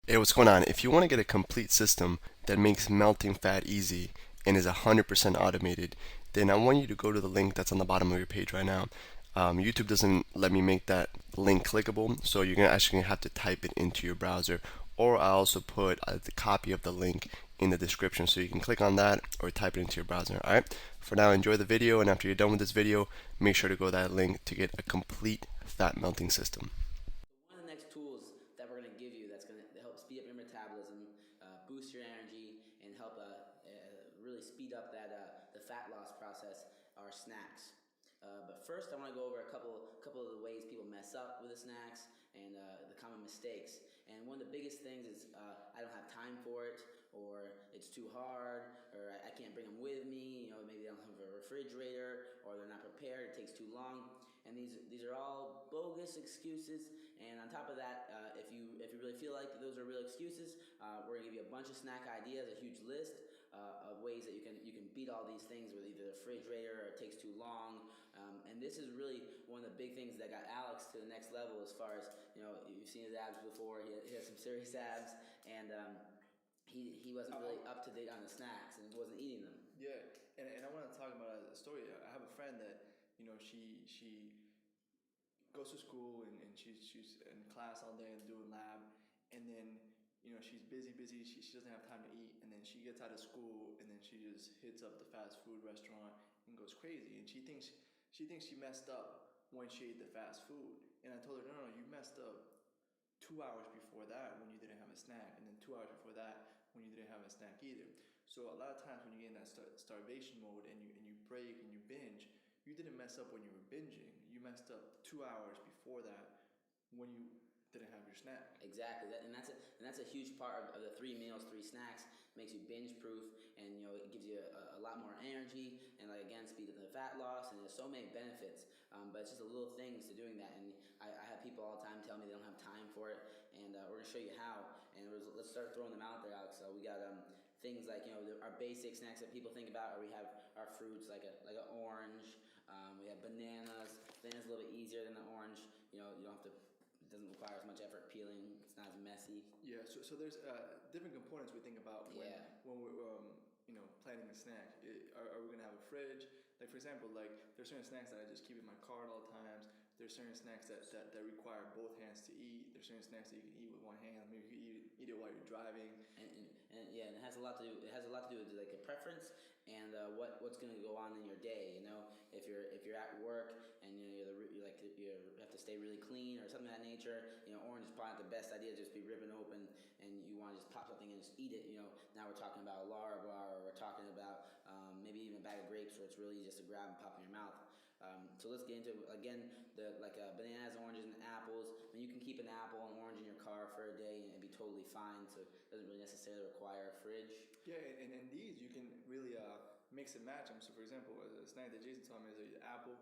Hey, what's going on? If you want to get a complete system that makes melting fat easy and is 100% automated, then I want you to go to the link that's on the bottom of your page right now. YouTube doesn't let me make that link clickable, so you're gonna actually have to type it into your browser. Or I also put the copy of the link in the description, so you can click on that or type it into your browser. All right. For now, enjoy the video, and after you're done with this video, make sure to go to that link to get a complete fat melting system. One of the next tools that we're going to give you that's going to help speed up your metabolism, boost your energy, and help really speed up the fat loss process are snacks. But first, I want to go over a couple of the ways people mess up with the snacks and the common mistakes. And one of the biggest things is I don't have time for it, or it's too hard, or I can't bring them with me. Maybe they don't have a refrigerator, or they're not prepared. It takes too long. And these are all bogus excuses. And on top of that, if you really feel like those are real excuses, we're gonna give you a bunch of snack ideas, a huge list of ways that you can beat all these things with either the refrigerator or it takes too long. And this is really one of the big things that got Alex to the next level as far as you've seen his abs before. He has some serious abs, and he wasn't really up to date on the snacks and wasn't eating them. Yeah, and I want to talk about a story. I have a friend that she goes to school and she's in class all day and doing lab, and then she's busy. She doesn't have time to eat, and then she gets out of school and then she just hits up the fast food restaurant and goes crazy. And she thinks she messed up when she ate the fast food. And I told her, no, you messed up 2 hours before that when you didn't have a snack, and then 2 hours before that when you didn't have a snack either. So a lot of times when you get in that starvation mode and you break and you binge, you didn't mess up when you were binging. You messed up 2 hours before that when you didn't have your snack. Exactly, and that's a huge part of the 3 meals, 3 snacks. Makes you binge proof, and it gives you a lot more energy, and like again, speed of the fat loss, and there's so many benefits. But it's just the little things to doing that, and I have people all the time tell me they don't have time for it, and we're gonna show you how. And let's start throwing them out there, Alex. So we got things like our basic snacks that people think about, or we have our fruits like an orange. We have bananas. Bananas a little bit easier than the orange. You don't have to. It doesn't require as much effort peeling. It's not as messy. Yeah, so there's different components we think about when we're planning a snack. Are we gonna have a fridge? Like for example, like there's certain snacks that I just keep in my car at all times. There's certain snacks that require both hands to eat. There's certain snacks that you can eat with one hand. Maybe you can eat it while you're driving. And yeah, and it has a lot to do. It has a lot to do with like a preference and what's going to go on in your day. If you're at work and you have to stay really clean or something of that nature. Orange is probably not the best idea to just be ripping open and you want to just pop something and just eat it. Now we're talking about a Lara bar, or we're talking about maybe even a bag of grapes where it's really just to grab and pop in your mouth. So let's get into it. Again, bananas, oranges, and apples. I mean, you can keep an apple and orange in your car for a day and it'd be totally fine. So it doesn't really necessarily require a fridge. Yeah, and these you can really mix and match them. So for example, a snack that Jason told me is an apple,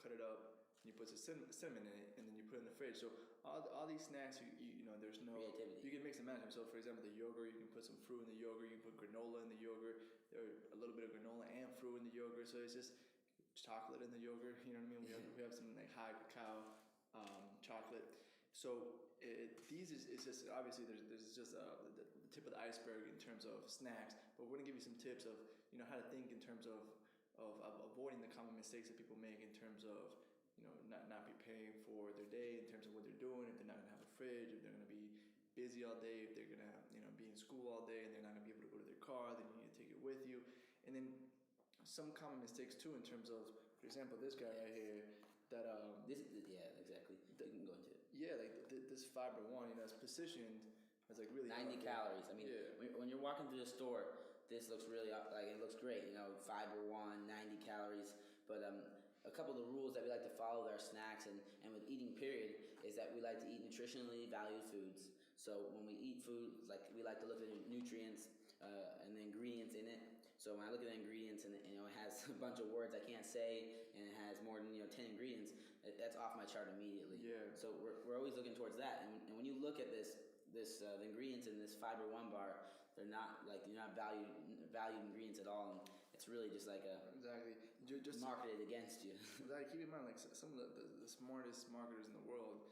cut it up, and you put some cinnamon in it, and then you put it in the fridge. So all these snacks, there's no Creativity. you can mix and match them. So for example, the yogurt, you can put some fruit in the yogurt. You can put granola in the yogurt. There a little bit of granola and fruit in the yogurt. So it's just chocolate in the yogurt. You know what I mean? We have some like high cacao chocolate. So these is just obviously there's just the tip of the iceberg in terms of snacks, but we're gonna give you some tips of how to think in terms of avoiding the common mistakes that people make in terms of not preparing for their day, in terms of what they're doing, if they're not gonna have a fridge, if they're gonna be busy all day, if they're gonna be in school all day and they're not gonna be able to go to their car, then you need to take it with you, and then some common mistakes too in terms of, for example, this guy right here that Yeah, exactly. You can go into it. yeah, like this fiber one, it's positioned as like really 90 healthy. calories. I mean, Yeah. when you're walking through the store, this looks really like it looks great. Fiber one, 90 calories. But a couple of the rules that we like to follow with our snacks and with eating period is that we like to eat nutritionally valued foods. So when we eat food, like we like to look at the nutrients and the ingredients in it. So when I look at the ingredients and it has a bunch of words I can't say and it has more than 10 ingredients, that's off my chart immediately. Yeah. So we're always looking towards that. And when you look at the ingredients in this fiber one bar, they're not valued ingredients at all, and it's really just like a Exactly. Just marketed against you. exactly. Keep in mind, like some of the smartest marketers in the world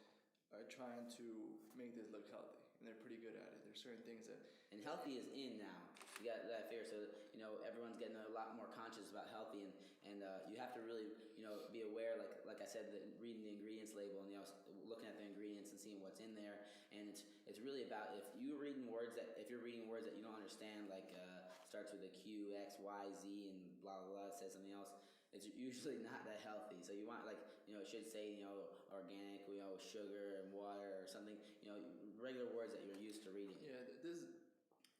are trying to make this look healthy, and they're pretty good at it. there's certain things that. And healthy is in now. You got that fear, so everyone's getting a lot more conscious about healthy, and you have to really be aware, like I said, reading the ingredients label and looking at the ingredients and seeing what's in there. And it's really about if you're reading words that you don't understand, like starts with a Q, X, Y, Z, and blah blah blah. It says something else. It's usually not that healthy. So you want it should say organic, sugar and water or something. Regular words that you're used to reading. Yeah, this is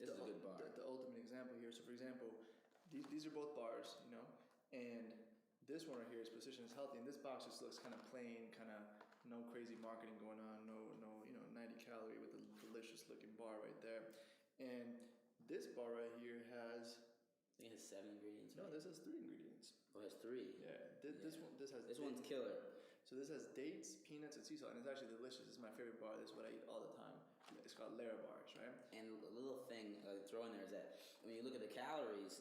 a good bar. The ultimate example here. So, for example, these are both bars, and this one right here is positioned as healthy, and this box just looks kind of plain, kind of no crazy marketing going on, no 90 calorie with a delicious looking bar right there, and this bar right here has. I think it has 7 ingredients. No, right? This has 3 ingredients. Oh, it has 3. Yeah, this one's killer. So this has dates, peanuts, and sea salt, and it's actually delicious. This is my favorite bar. This is what I eat all the time. It's called Lara bars, right? And a little thing I throw in there is that when you look at the calories,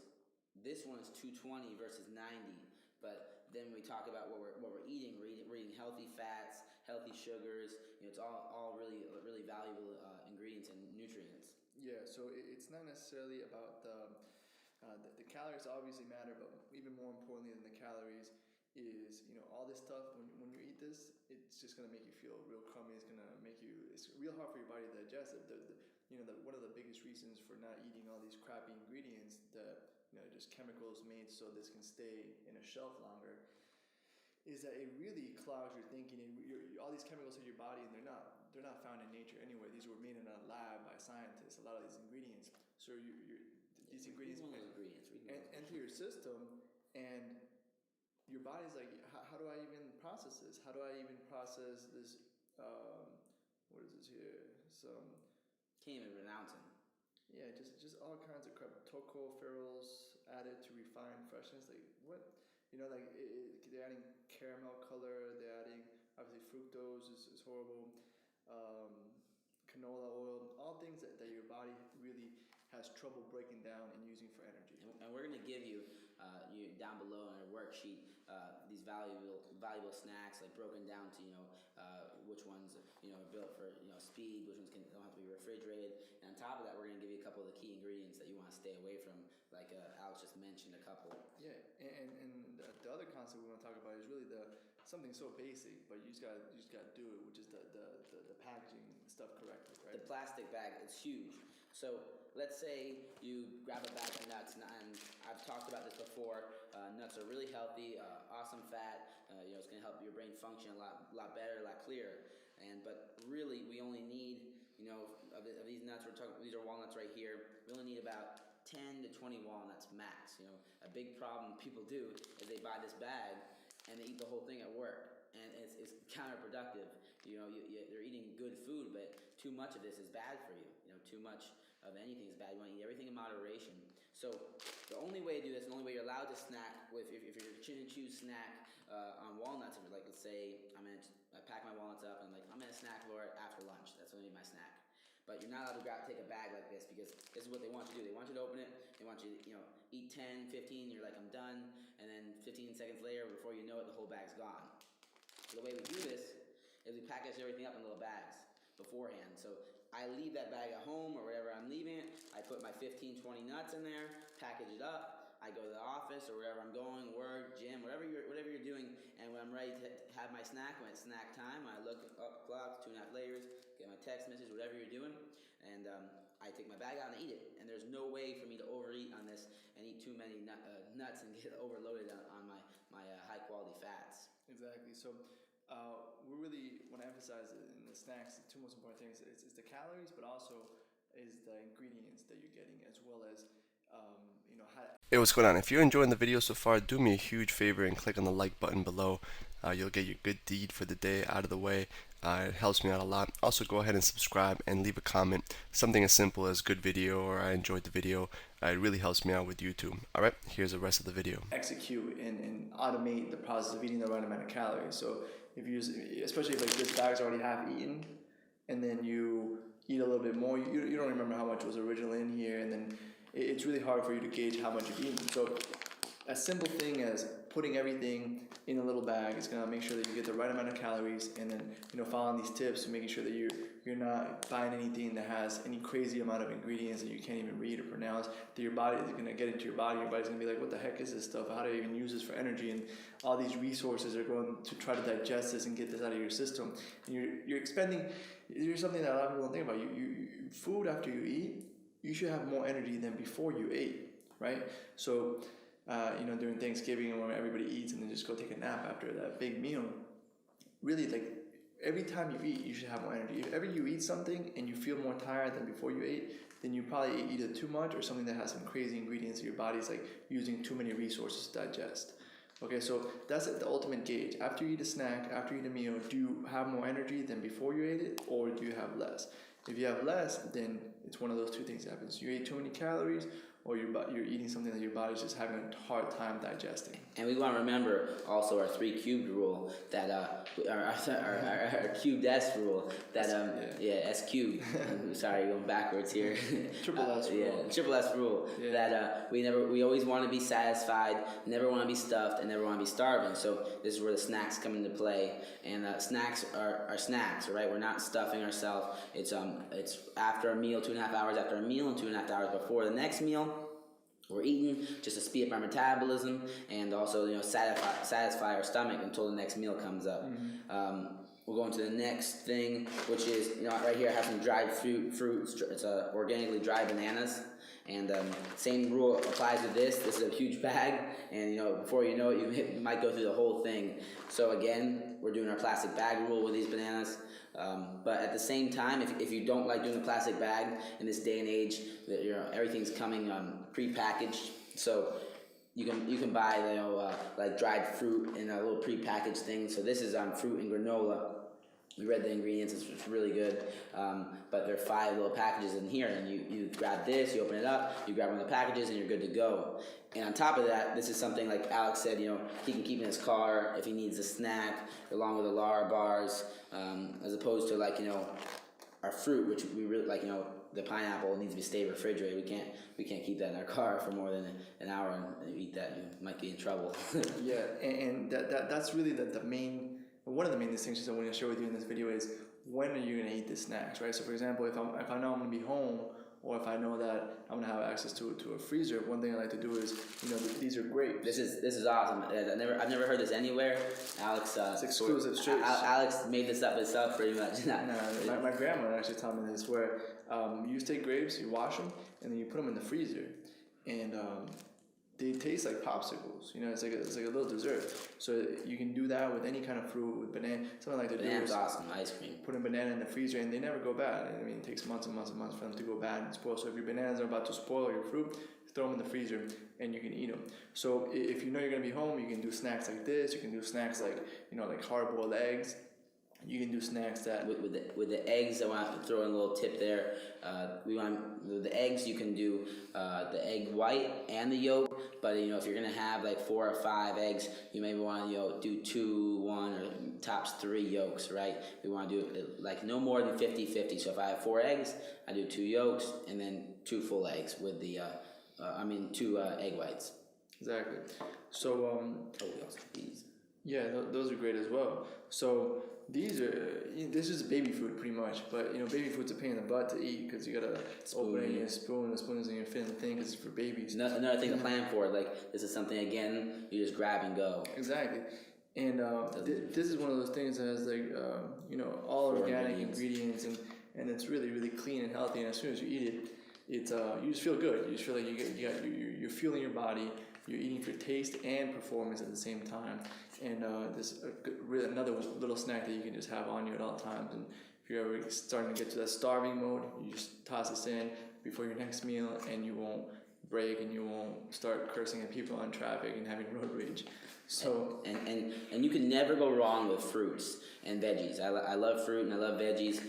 this one is 220 versus 90. But then we talk about what we're eating. We're eating healthy fats, healthy sugars. It's all really valuable ingredients and nutrients. Yeah. So it's not necessarily about the calories obviously matter, but even more importantly than the calories is all this stuff. When you eat this, it's just gonna make you feel real crummy. It's gonna make you. It's real hard for your body to digest it. One of the biggest reasons for not eating all these crappy ingredients that just chemicals made so this can stay in a shelf longer, is that it really clogs your thinking, and all these chemicals in your body, and they're not found in nature anyway. These were made in a lab by scientists. A lot of these ingredients. So these ingredients enter your system, and your body's like, how do I even process this? How do I even process this? What is this here? Can't even pronounce them. Yeah, just all kinds of crap. Tocopherols added to refine freshness. Like what? They're adding caramel color. They're adding obviously fructose is horrible. Canola oil, all things that your body really has trouble breaking down and using for energy. And we're going to give you down below in our worksheet these valuable snacks, like broken down to which ones are built for speed, which ones don't have to be refrigerated. And on top of that, we're going to give you a couple of the key ingredients that you want to stay away from, like Alex just mentioned a couple. Yeah, and the other concept we want to talk about is really something so basic, but you just got to do it, which is the packaging stuff correctly, right? The plastic bag, it's huge. So let's say you grab a bag of nuts, and I've talked about this before. Nuts are really healthy, awesome fat. It's going to help your brain function a lot better, a lot clearer. But really, we only need of these nuts. These are walnuts right here. We only need about 10 to 20 walnuts max. A big problem people do is they buy this bag and they eat the whole thing at work, and it's counterproductive. They're eating good food, but too much of this is bad for you. Too much of anything is bad. You want to eat everything in moderation. So the only way to do this, the only way you're allowed to snack with, if you're going to choose snack on walnuts, if you're like, let's say I pack my walnuts up and I'm gonna snack for it after lunch. That's going to be my snack. But you're not allowed to take a bag like this, because this is what they want you to do. They want you to open it. They want you to, eat 10, 15. You're like, I'm done. And then 15 seconds later, before you know it, the whole bag's gone. So the way we do this is we package everything up in little bags beforehand. So I leave that bag at home or wherever I'm leaving it. I put my 15, 20 nuts in there, package it up. I go to the office or wherever I'm going, work, gym, whatever you're doing, and when I'm ready to have my snack, when it's snack time, I look up clock, 2.5 layers, get my text message, whatever you're doing, and I take my bag out and eat it. And there's no way for me to overeat on this and eat too many nuts and get overloaded on my high quality fats. Exactly. So we really want to emphasize in the snacks, the two most important things is the calories, but also is the ingredients that you're getting, as well as how. Hey, what's going on? If you're enjoying the video so far, do me a huge favor and click on the like button below. You'll get your good deed for the day out of the way. It helps me out a lot. Also, go ahead and subscribe and leave a comment. Something as simple as good video or I enjoyed the video. It really helps me out with YouTube. Alright, here's the rest of the video. Execute and automate the process of eating the right amount of calories. So if you especially if this bag's already half eaten, and then you eat a little bit more, you don't remember how much was originally in here, and then it's really hard for you to gauge how much you've eaten. So a simple thing as putting everything in a little bag is going to make sure that you get the right amount of calories, and then following these tips and making sure that you're not buying anything that has any crazy amount of ingredients that you can't even read or pronounce, that your body is going to get into your body's going to be like, what the heck is this stuff? How do I even use this for energy? And all these resources are going to try to digest this and get this out of your system. And you're expending, here's something that a lot of people don't think about. Food after you eat, you should have more energy than before you ate, right? So during Thanksgiving when everybody eats and then just go take a nap after that big meal, really, like, every time you eat, you should have more energy. If ever you eat something and you feel more tired than before you ate, then you probably ate either too much or something that has some crazy ingredients that your body's like using too many resources to digest. Okay, so that's the ultimate gauge. After you eat a snack, after you eat a meal, do you have more energy than before you ate it, or do you have less? If you have less, then it's one of those two things that happens. You ate too many calories, or you're eating something that your body's just having a hard time digesting. And we want to remember also our 3 cubed rule, that our cubed S rule, that S cubed. Sorry, going backwards here. Triple S rule. Yeah, triple S rule. Yeah. That we always want to be satisfied, never want to be stuffed, and never want to be starving. So this is where the snacks come into play. And snacks are snacks, right? We're not stuffing ourselves. It's after a meal, 2.5 hours after a meal, and 2.5 hours before the next meal. We're eating just to speed up our metabolism and also satisfy our stomach until the next meal comes up. Mm-hmm. We'll go into the next thing, which is right here I have some dried fruit. It's organically dried bananas. And same rule applies to this. This is a huge bag, and before you know it, you might go through the whole thing. So again, we're doing our plastic bag rule with these bananas. But at the same time, if you don't like doing the plastic bag in this day and age, everything's coming pre-packaged. So you can buy like dried fruit in a little pre-packaged thing. So this is fruit and granola. We read the ingredients, it's really good, but there are 5 little packages in here, and you grab this, you open it up, you grab one of the packages, and you're good to go. And on top of that, this is something like Alex said, he can keep in his car if he needs a snack, along with the Lara bars, as opposed to our fruit, which we really like, the pineapple needs to be stay refrigerated. We can't keep that in our car for more than an hour and eat that. You might be in trouble. Yeah, and that's really the main. One of the main distinctions I want to share with you in this video is when are you going to eat the snacks, right? So for example, if I know I'm going to be home, or if I know that I'm going to have access to a freezer, one thing I like to do is, these are great. This is awesome. I've never heard this anywhere. Alex, it's exclusive. Alex made this up himself pretty much. No, my grandma actually taught me this, where you take grapes, you wash them, and then you put them in the freezer, and they taste like popsicles. It's like a little dessert. So you can do that with any kind of fruit, with banana. Something like that. Banana's awesome. Ice cream. Put a banana in the freezer, and they never go bad. I mean, it takes months and months and months for them to go bad and spoil. So if your bananas are about to spoil, or your fruit, throw them in the freezer, and you can eat them. So if you're going to be home, you can do snacks like this. You can do snacks like like hard-boiled eggs. You can do snacks that with the eggs. I want to throw in a little tip there. With the eggs, you can do the egg white and the yolk. But if you're gonna have like 4 or 5 eggs, you maybe want to do 2, 1, or tops 3 yolks, right? We want to do it like no more than 50-50. So if I have 4 eggs, I do 2 yolks and then 2 full eggs with the 2 egg whites. Exactly. So we also have these. Yeah, those are great as well. So this is baby food pretty much, but baby food's a pain in the butt to eat because you gotta open it in a spoon. The spoon isn't gonna fit in the thing because it's for babies. Another thing to plan for, like this is something again you just grab and go. Exactly, and this is one of those things that has all organic ingredients and it's really really clean and healthy. And as soon as you eat it, it's you just feel good. You just feel like you're fueling your body. You're eating for taste and performance at the same time. And this really another little snack that you can just have on you at all times. And if you're ever starting to get to that starving mode, you just toss this in before your next meal, and you won't break and you won't start cursing at people on traffic and having road rage. So and you can never go wrong with fruits and veggies. I love fruit and I love veggies.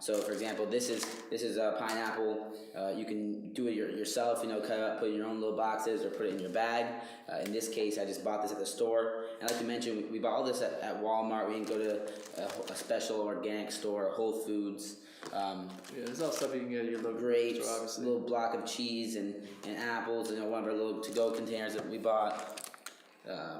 So for example, this is a pineapple. You can do it yourself. Cut it up, put it in your own little boxes, or put it in your bag. In this case, I just bought this at the store. And I like to mention, we bought all this at Walmart. We didn't go to a special organic store, Whole Foods. Yeah, there's all stuff you can get at your local grapes, store, a obviously. little block of cheese, and apples. One of our little to-go containers that we bought.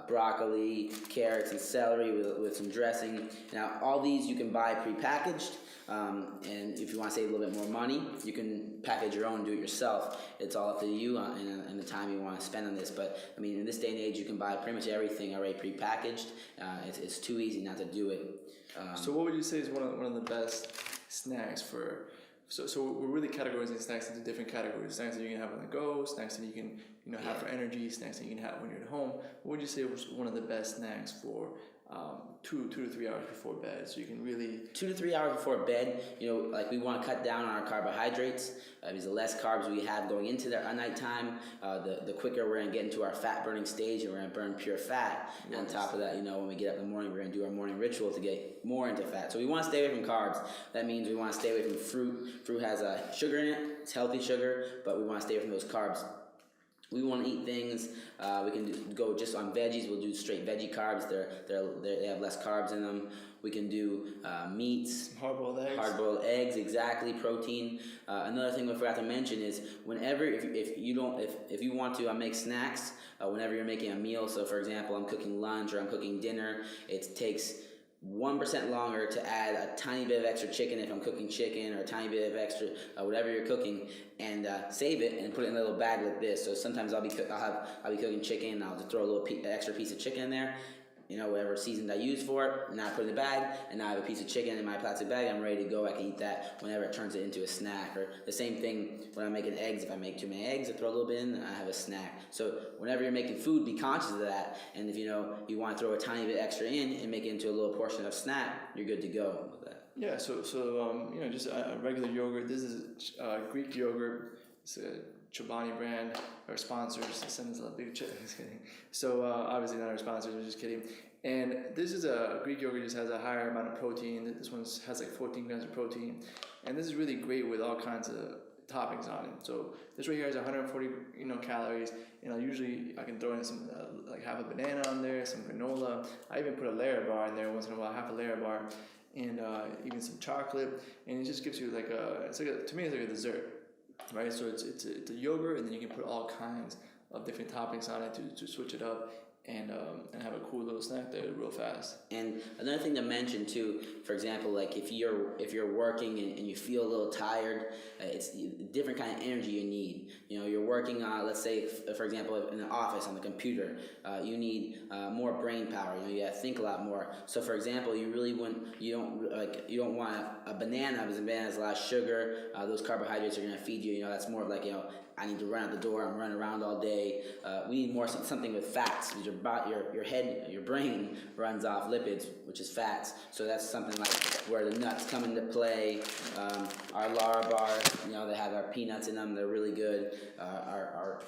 Broccoli, carrots, and celery with some dressing. Now, all these you can buy prepackaged, and if you want to save a little bit more money, you can package your own and do it yourself. It's all up to you and the time you want to spend on this. But I mean, in this day and age, you can buy pretty much everything already prepackaged. It's too easy not to do it. So, what would you say is one of the best snacks for? So we're really categorizing snacks into different categories. Snacks that you can have on the go, snacks that you can have for energy, snacks that you can have when you're at home. What would you say was one of the best snacks for 2 to 3 hours before bed? So you can really 2 to 3 hours before bed, like we want to cut down on our carbohydrates. Because the less carbs we have going into our nighttime, the quicker we're going to get into our fat burning stage, and we're going to burn pure fat. Yes. And on top of that, when we get up in the morning, we're going to do our morning ritual to get more into fat. So we want to stay away from carbs. That means we want to stay away from fruit. Fruit has sugar in it. It's healthy sugar, but we want to stay away from those carbs. We want to eat things. We can go just on veggies. We'll do straight veggie carbs. They have less carbs in them. We can do meats. Hard-boiled eggs, exactly. Protein. Another thing we forgot to mention is whenever, if you want to make snacks, whenever you're making a meal. So, for example, I'm cooking lunch or I'm cooking dinner. It takes 1% longer to add a tiny bit of extra chicken if I'm cooking chicken, or a tiny bit of extra whatever you're cooking, and save it and put it in a little bag like this. So sometimes I'll be cooking chicken, and I'll just throw a little extra piece of chicken in there, whatever seasoned I use for it, and now I put it in the bag, and now I have a piece of chicken in my plastic bag. I'm ready to go. I can eat that whenever it turns it into a snack. Or the same thing when I'm making eggs. If I make too many eggs, I throw a little bit in, and I have a snack. So whenever you're making food, be conscious of that. And if you want to throw a tiny bit extra in and make it into a little portion of snack, you're good to go with that. Yeah. So just a regular yogurt. This is Greek yogurt. It's a Chobani brand. Our sponsors send us a big check. Just kidding. So obviously not our sponsors. We're just kidding. And this is a Greek yogurt. Just has a higher amount of protein. This one has like 14 grams of protein, and this is really great with all kinds of toppings on it. So this right here has 140 calories, and I can throw in some like half a banana on there, some granola. I even put a layer bar in there once in a while, half a layer bar, and even some chocolate, and it just gives you to me it's like a dessert. Right, so it's a yogurt, and then you can put all kinds of different toppings on it to switch it up and have a cool little snack there real fast. And another thing to mention too, for example, like if you're working and you feel a little tired, it's a different kind of energy you need. You're working on, let's say, for example, in an office on the computer, you need more brain power. You gotta think a lot more. So, for example, you don't want a banana because a banana has a lot of sugar. Those carbohydrates are gonna feed you. That's more of like I need to run out the door. I'm running around all day. We need more something with fats. Your brain runs off lipids, which is fats. So that's something like where the nuts come into play. Our Lara bars, they have our peanuts in them. They're really good. Our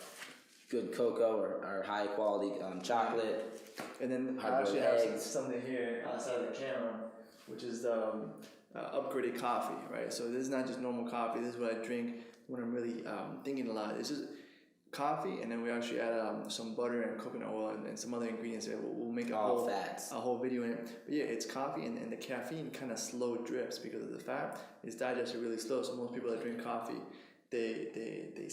good cocoa or our high quality chocolate. And then I actually have something here outside of the camera, which is upgraded coffee. Right. So this is not just normal coffee. This is what I drink when I'm really thinking a lot. This is coffee, and then we actually add some butter and coconut oil and some other ingredients there. We'll make a whole video in it. But yeah, it's coffee, and the caffeine kind of slow drips because of the fat. It's digested really slow. So most people that drink coffee, they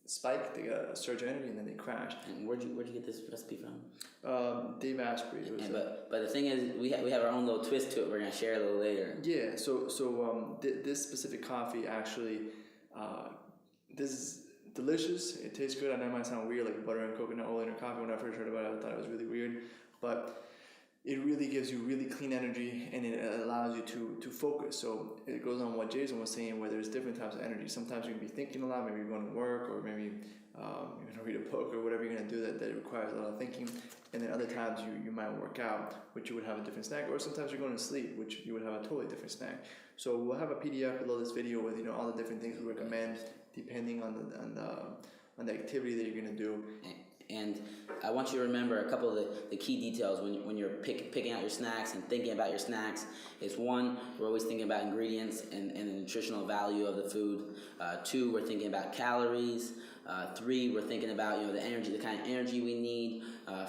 spike, they got a surge of energy, and then they crash. And where'd you get this recipe from? Dave Asprey. But the thing is, we have our own little twist to it. We're gonna share a little later. Yeah. So this specific coffee actually. This is delicious. It tastes good. I know it might sound weird, like butter and coconut oil in your coffee. When I first heard about it, I thought it was really weird, but it really gives you really clean energy, and it allows you to focus. So it goes on what Jason was saying, where there's different types of energy. Sometimes you can be thinking a lot. Maybe you're going to work, or maybe you're going to read a book, or whatever you're going to do that requires a lot of thinking. And then other times you might work out, which you would have a different snack, or sometimes you're going to sleep, which you would have a totally different snack. So we'll have a PDF below this video with all the different things we recommend depending on the activity that you're going to do. And I want you to remember a couple of the key details when you're picking out your snacks and thinking about your snacks. Is one, we're always thinking about ingredients and the nutritional value of the food. Two, we're thinking about calories. Three, we're thinking about the energy, the kind of energy we need.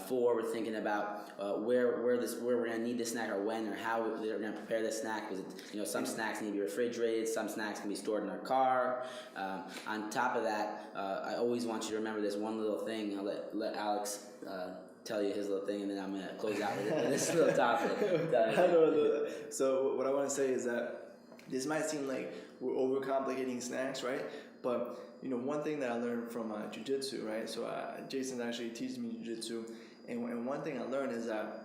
Four, we're thinking about where we're going to need this snack, or when, or how we're going to prepare this snack. Because some snacks need to be refrigerated, some snacks can be stored in our car. On top of that, I always want you to remember this one little thing. I'll let Alex tell you his little thing, and then I'm going to close out with this little topic. So what I want to say is that this might seem like we're overcomplicating snacks, right? But one thing that I learned from jiu-jitsu, right? So Jason actually teaches me jiu-jitsu, and one thing I learned is that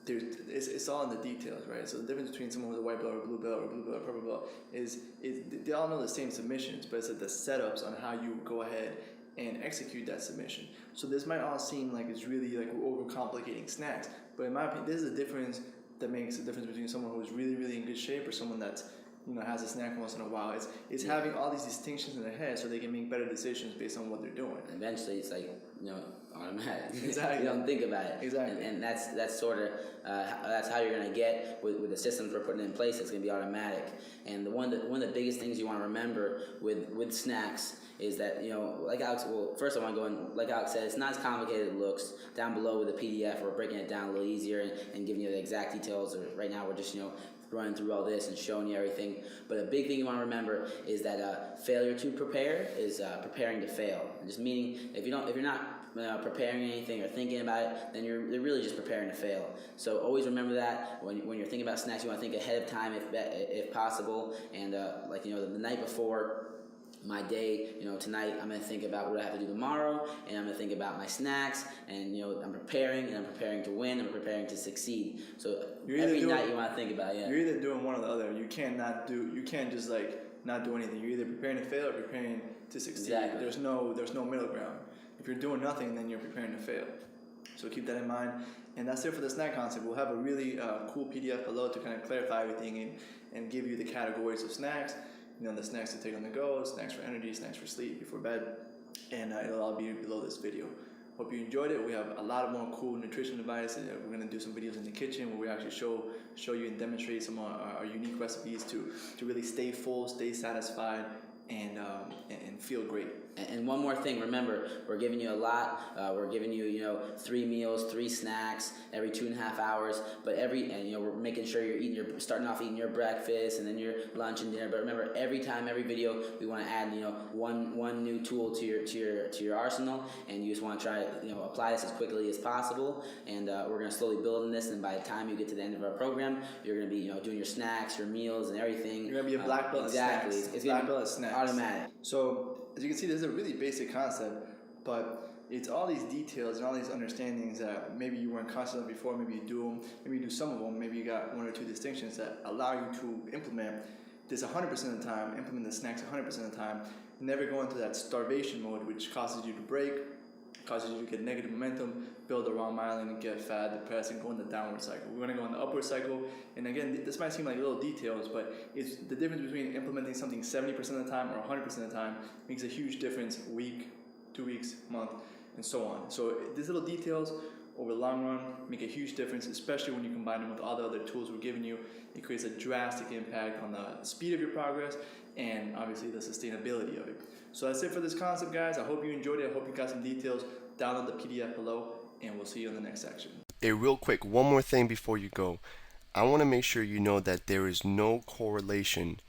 it's all in the details, right? So the difference between someone with a white belt or blue belt or blue belt or purple belt is they all know the same submissions, but it's the setups on how you go ahead and execute that submission. So this might all seem like it's really like we're overcomplicating snacks, but in my opinion, this is a difference that makes the difference between someone who's really, really in good shape or someone that's has a snack once in a while. It's having all these distinctions in their head so they can make better decisions based on what they're doing. Eventually, it's like automatic. Exactly. You don't think about it. Exactly. And that's sort of that's how you're gonna get with the systems we're putting in place. It's gonna be automatic. And one of the biggest things you want to remember with snacks is that like Alex. Well, first I want to go in. Like Alex said, it's not as complicated as it looks. Down below with the PDF, we're breaking it down a little easier and giving you the exact details. Right now, we're just running through all this and showing you everything. But a big thing you want to remember is that failure to prepare is preparing to fail. And just meaning if you're not preparing anything or thinking about it, then you're really just preparing to fail. So always remember that when you're thinking about snacks, you want to think ahead of time if possible. And the night before my day, tonight I'm going to think about what I have to do tomorrow, and I'm going to think about my snacks, and I'm preparing to win, I'm preparing to succeed. So every night you want to think about it. Yeah. You're either doing one or the other. You can't just not do anything. You're either preparing to fail or preparing to succeed. Exactly. There's no middle ground. If you're doing nothing, then you're preparing to fail. So keep that in mind. And that's it for the snack concept. We'll have a really cool PDF below to kind of clarify everything and give you the categories of snacks. The snacks to take on the go, snacks for energy, snacks for sleep before bed, and it'll all be below this video. Hope you enjoyed it. We have a lot of more cool nutrition advice. We're going to do some videos in the kitchen where we actually show you and demonstrate some of our unique recipes to really stay full, stay satisfied, and feel great. And one more thing, remember, we're giving you a lot. We're giving you, 3 meals, 3 snacks every 2.5 hours. But we're making sure you're starting off eating your breakfast and then your lunch and dinner. But remember, every video, we want to add, one new tool to your arsenal, and you just want to try, apply this as quickly as possible. And we're going to slowly build on this. And by the time you get to the end of our program, you're going to be, doing your snacks, your meals, and everything. You're going to be a black belt. Exactly. It's black belt snacks. Automatic. So as you can see, this is a really basic concept, but it's all these details and all these understandings that maybe you weren't conscious of before. Maybe you do them, maybe you do some of them, maybe you got 1 or 2 distinctions that allow you to implement this 100% of the time, implement the snacks 100% of the time, never go into that starvation mode, which causes you to break, causes you to get negative momentum, build the wrong myelin, and get fat, depressed, and go in the downward cycle. We're going to go in the upward cycle, and again, this might seem like little details, but it's the difference between implementing something 70% of the time or 100% of the time makes a huge difference week, 2 weeks, month, and so on. So these little details over the long run make a huge difference, especially when you combine them with all the other tools we're giving you. It creates a drastic impact on the speed of your progress and obviously the sustainability of it. So that's it for this concept, guys. I hope you enjoyed it. I hope you got some details. Download the PDF below, and we'll see you in the next section. Hey, real quick, one more thing before you go. I want to make sure you know that there is no correlation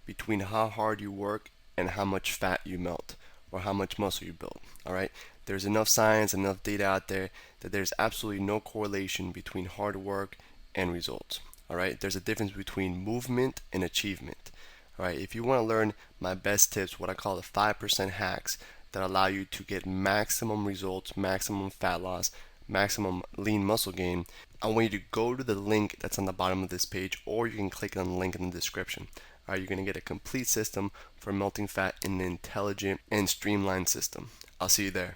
between how hard you work and how much fat you melt or how much muscle you build. All right? There's enough science, enough data out there that there's absolutely no correlation between hard work and results. All right? There's a difference between movement and achievement. All right? If you want to learn my best tips, what I call the 5% hacks that allow you to get maximum results, maximum fat loss, maximum lean muscle gain, I want you to go to the link that's on the bottom of this page, or you can click on the link in the description. All right, you're going to get a complete system for melting fat in an intelligent and streamlined system. I'll see you there.